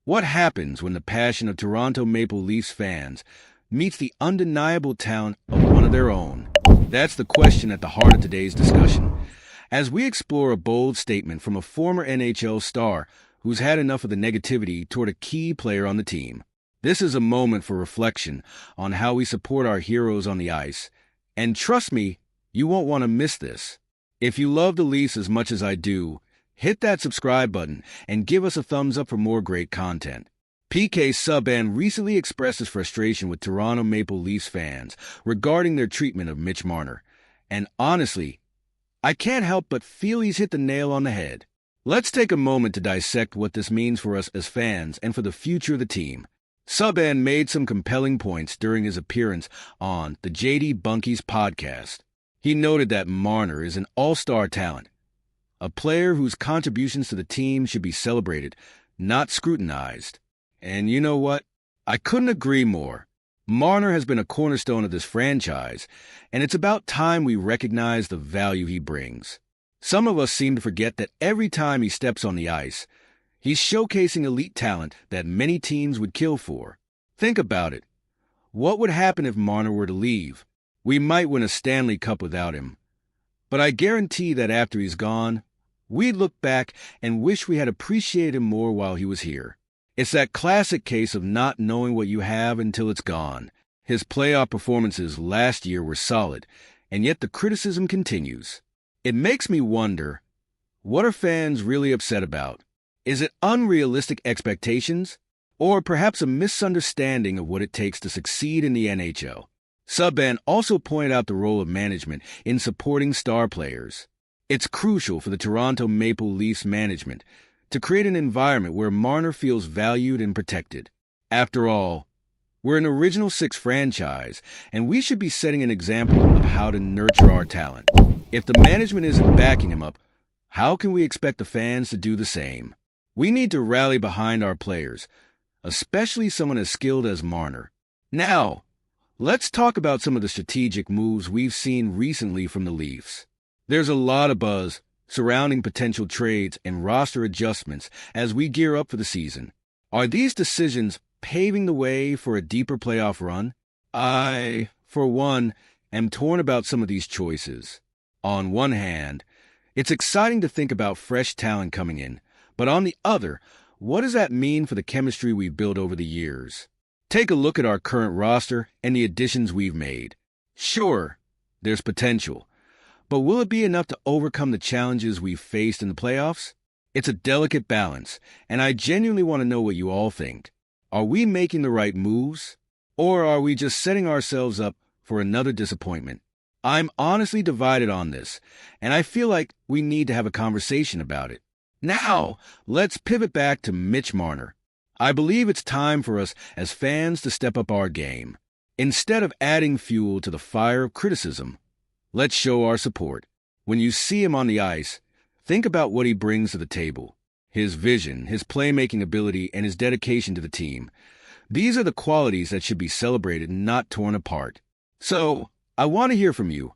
What happens when the passion of Toronto Maple Leafs fans meets the undeniable talent of one of their own? That's the question at the heart of today's discussion, as we explore a bold statement from a former NHL star who's had enough of the negativity toward a key player on the team. This is a moment for reflection on how we support our heroes on the ice, and trust me, you won't want to miss this. If you love the Leafs as much as I do, hit that subscribe button and give us a thumbs up for more great content. PK Subban recently expressed his frustration with Toronto Maple Leafs fans regarding their treatment of Mitch Marner. And honestly, I can't help but feel he's hit the nail on the head. Let's take a moment to dissect what this means for us as fans and for the future of the team. Subban made some compelling points during his appearance on the JD Bunkies podcast. He noted that Marner is an all-star talent, a player whose contributions to the team should be celebrated, not scrutinized. And you know what? I couldn't agree more. Marner has been a cornerstone of this franchise, and it's about time we recognize the value he brings. Some of us seem to forget that every time he steps on the ice, he's showcasing elite talent that many teams would kill for. Think about it. What would happen if Marner were to leave? We might win a Stanley Cup without him. But I guarantee that after he's gone, we'd look back and wish we had appreciated him more while he was here. It's that classic case of not knowing what you have until it's gone. His playoff performances last year were solid, and yet the criticism continues. It makes me wonder, what are fans really upset about? Is it unrealistic expectations, or perhaps a misunderstanding of what it takes to succeed in the NHL? Subban also pointed out the role of management in supporting star players. It's crucial for the Toronto Maple Leafs management to create an environment where Marner feels valued and protected. After all, we're an Original Six franchise, and we should be setting an example of how to nurture our talent. If the management isn't backing him up, how can we expect the fans to do the same? We need to rally behind our players, especially someone as skilled as Marner. Now, let's talk about some of the strategic moves we've seen recently from the Leafs. There's a lot of buzz surrounding potential trades and roster adjustments as we gear up for the season. Are these decisions paving the way for a deeper playoff run? I, for one, am torn about some of these choices. On one hand, it's exciting to think about fresh talent coming in, but on the other, what does that mean for the chemistry we've built over the years? Take a look at our current roster and the additions we've made. Sure, there's potential, but will it be enough to overcome the challenges we've faced in the playoffs? It's a delicate balance, and I genuinely want to know what you all think. Are we making the right moves, or are we just setting ourselves up for another disappointment? I'm honestly divided on this, and I feel like we need to have a conversation about it. Now, let's pivot back to Mitch Marner. I believe it's time for us as fans to step up our game. Instead of adding fuel to the fire of criticism, let's show our support. When you see him on the ice, think about what he brings to the table. His vision, his playmaking ability, and his dedication to the team. These are the qualities that should be celebrated and not torn apart. So, I want to hear from you.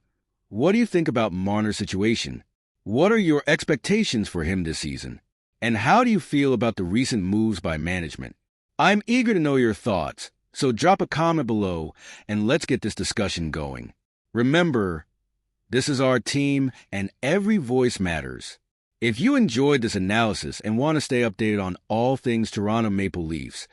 What do you think about Marner's situation? What are your expectations for him this season? And how do you feel about the recent moves by management? I'm eager to know your thoughts, so drop a comment below and let's get this discussion going. Remember, this is our team and every voice matters. If you enjoyed this analysis and want to stay updated on all things Toronto Maple Leafs,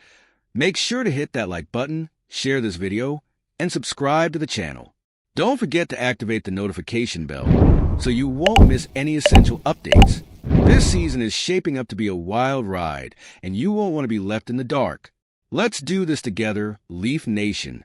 make sure to hit that like button, share this video, and subscribe to the channel. Don't forget to activate the notification bell so you won't miss any essential updates. This season is shaping up to be a wild ride, and you won't want to be left in the dark. Let's do this together, Leaf Nation.